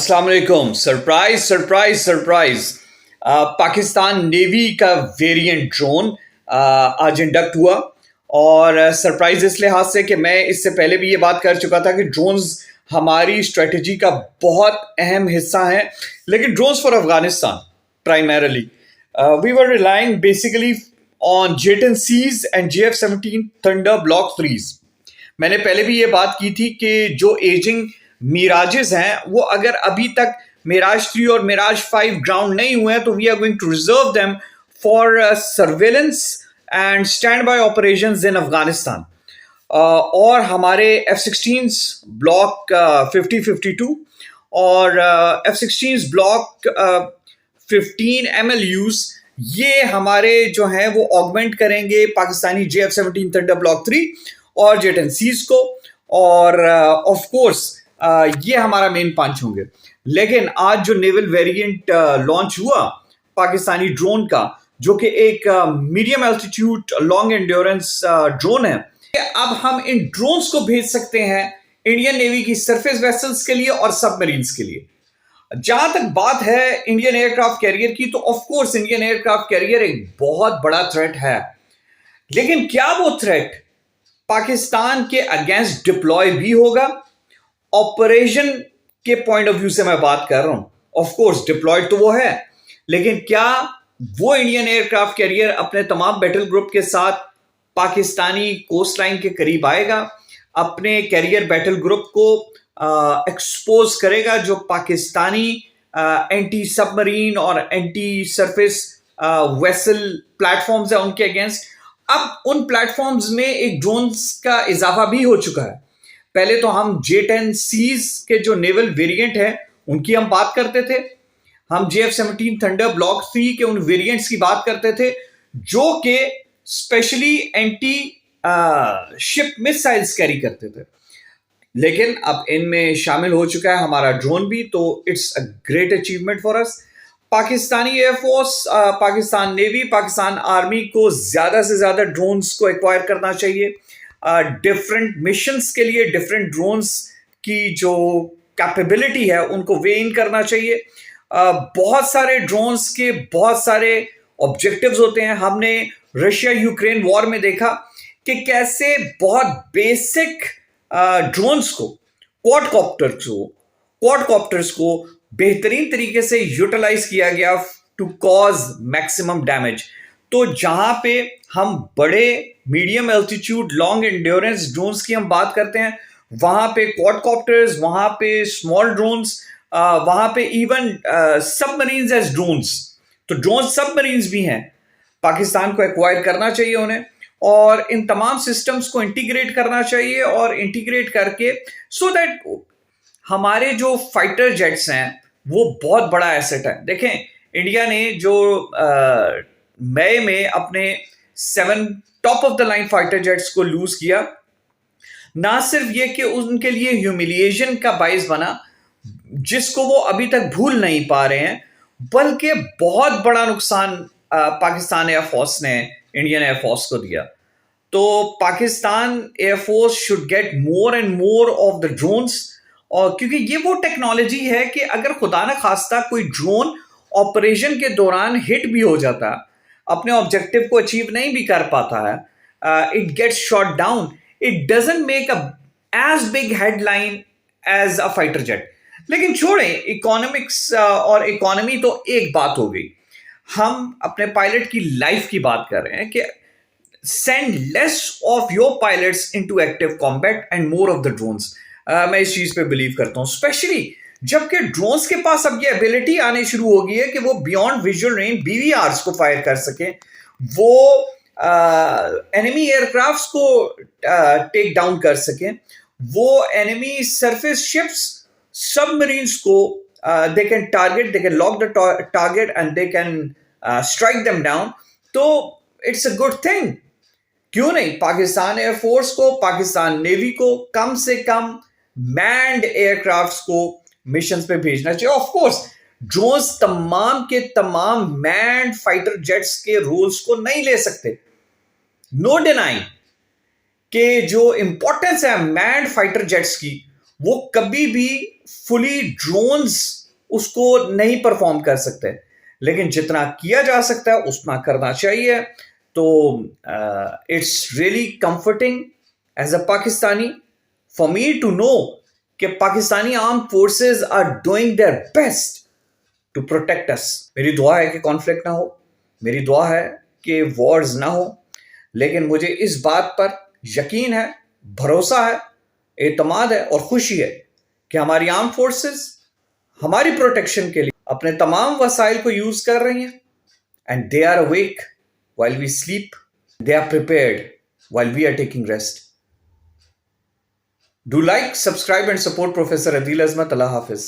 अस्सलाम वालेकुम। Surprise surprise surprise. Pakistan navy का वेरिएंट ड्रोन आज इंडक्ट हुआ। और सरप्राइज इस लिहाज से कि मैं इससे पहले भी ये बात कर चुका था कि ड्रोन्स हमारी स्ट्रेटजी का बहुत अहम हिस्सा है, लेकिन drones for Afghanistan primarily we were relying basically on J-10Cs and JF-17 thunder block 3s। मैंने पहले भी ये बात की थी कि जो एजिंग मिराजेस हैं वो अगर अभी तक मिराज 3 और मिराज 5 ग्राउंड नहीं हुए हैं तो we are going to reserve them for surveillance and stand by operations in Afghanistan. और हमारे F-16 ब्लॉक 50-52 और F-16 ब्लॉक 15 MLUs ये हमारे जो हैं वो ऑगमेंट करेंगे पाकिस्तानी JF-17 थंडर ब्लॉक 3 और J-10Cs को। और ऑफ कोर्स ये हमारा मेन पंच होंगे। लेकिन आज जो नेवल वेरिएंट लॉन्च हुआ पाकिस्तानी ड्रोन का, जो कि एक medium altitude long endurance drone है, अब हम इन ड्रोन्स को भेज सकते हैं इंडियन नेवी की सरफेस वेसल्स के लिए और सबमरीन्स के लिए। जहां तक बात है इंडियन एयरक्राफ्ट कैरियर की, तो of course Indian aircraft carrier एक बहुत बड़ा थ्रेट है, लेकिन क्या वो थ्रेट पाकिस्तान के अगेंस्ट डिप्लॉय भी होगा? ऑपरेशन के पॉइंट ऑफ व्यू से मैं बात कर रहा हूं। ऑफ कोर्स डिप्लॉयड तो वो है, लेकिन क्या वो इंडियन एयरक्राफ्ट कैरियर अपने तमाम बैटल ग्रुप के साथ पाकिस्तानी कोस्ट लाइन के करीब आएगा, अपने कैरियर बैटल ग्रुप को एक्सपोज करेगा जो पाकिस्तानी एंटी सबमरीन और एंटी सरफेस वेसल प्लेटफॉर्म्स है उनके अगेंस्ट? अब उन प्लेटफॉर्म्स में एक ड्रोन्स का इजाफा भी हो चुका है। पहले तो हम J-10Cs के जो नेवल वेरिएंट है उनकी हम बात करते थे, हम JF-17 थंडर ब्लॉक 3 के उन वेरिएंट्स की बात करते थे जो कि specially anti ship missiles carry करते थे। लेकिन अब इनमें शामिल हो चुका है हमारा ड्रोन भी, तो it's a great achievement for us. Pakistani air force, Pakistan navy, Pakistan army को ज्यादा से ज्यादा ड्रोन्स को एक्वायर करना चाहिए। डिफरेंट मिशंस के लिए डिफरेंट ड्रोन्स की जो कैपेबिलिटी है उनको वे इन करना चाहिए। बहुत सारे ड्रोन्स के बहुत सारे ऑब्जेक्टिव्स होते हैं। हमने रशिया यूक्रेन वॉर में देखा कि कैसे बहुत बेसिक ड्रोन्स को, क्वाडकॉप्टर्स को बेहतरीन तरीके से यूटिलाइज किया गया टू कॉज मैक्सिमम डैमेज। तो जहां पे हम बड़े medium altitude long endurance drones की हम बात करते हैं, वहां पे क्वाडकॉप्टर्स, वहां पे स्मॉल ड्रोन्स, वहां पे इवन सबमरीन्स एज ड्रोन्स। तो ड्रोन सबमरीन्स भी हैं, पाकिस्तान को एक्वायर करना चाहिए उन्हें, और इन तमाम सिस्टम्स को इंटीग्रेट करना चाहिए, और इंटीग्रेट करके सो दैट हमारे जो फाइटर जेट्स हैं वो बहुत बड़ा एसेट है। देखें, इंडिया ने जो मई में अपने 7 top of the line fighter jets को लूज किया, ना सिर्फ ये कि उनके लिए ह्यूमिलिएशन का बाइस बना जिसको वो अभी तक भूल नहीं पा रहे हैं, बल्कि बहुत बड़ा नुकसान पाकिस्तान एयरफोर्स ने इंडियन एयरफोर्स को दिया। तो Pakistan air force should get more and more of the drones, और क्योंकि ये वो टेक्नोलॉजी है कि अगर खुदा न खास्ता कोई ड्रोन ऑपरेशन के दौरान हिट भी हो जाता, अपने ऑब्जेक्टिव को अचीव नहीं भी कर पाता है, it gets shot down, it doesn't make as big headline as a fighter jet. लेकिन छोड़ें इकोनॉमिक्स और इकोनॉमी, तो एक बात हो गई, हम अपने पायलट की लाइफ की बात कर रहे हैं कि send less of your pilots into active combat and more of the drones. मैं इस चीज पे बिलीव करता हूं, स्पेशली जबकि ड्रोन्स के पास अब ये एबिलिटी आने शुरू हो गई है कि वो बियॉन्ड विजुअल रेंज BVRs को फायर कर सके, वो एनिमी एयरक्राफ्ट्स को टेक डाउन कर सके, वो एनिमी सरफेस शिप्स, सबमरीन्स को they can target, they can lock the target and they can strike them down. तो it's a good thing। क्यों नहीं पाकिस्तान एयरफोर्स को, पाकिस्तान नेवी को कम से कम मैन्ड एयरक्राफ्ट्स को मिशंस पे भेजना चाहिए। ऑफ कोर्स ड्रोन्स तमाम के तमाम मैन्ड फाइटर जेट्स के रोल्स को नहीं ले सकते, नो डिनाइंग कि जो इंपॉर्टेंस है मैन्ड फाइटर जेट्स की वो कभी भी फुली ड्रोन्स उसको नहीं परफॉर्म कर सकते, लेकिन जितना किया जा सकता है उतना करना चाहिए। तो it's really comforting as a Pakistani for me to know कि Pakistani arm forces are doing their best to protect us. मेरी दुआ है कि कॉन्फ्लिक्ट ना हो, मेरी दुआ है कि वॉर्स ना हो, लेकिन मुझे इस बात पर यकीन है, भरोसा है, एतमाद है और खुशी है कि हमारी आर्म फोर्सेस हमारी प्रोटेक्शन के लिए अपने तमाम वसाइल को यूज कर रही हैं। And they are awake while we sleep, they are prepared while we are taking rest. Do like, subscribe and support Professor Adil Azmat. Allah Hafiz.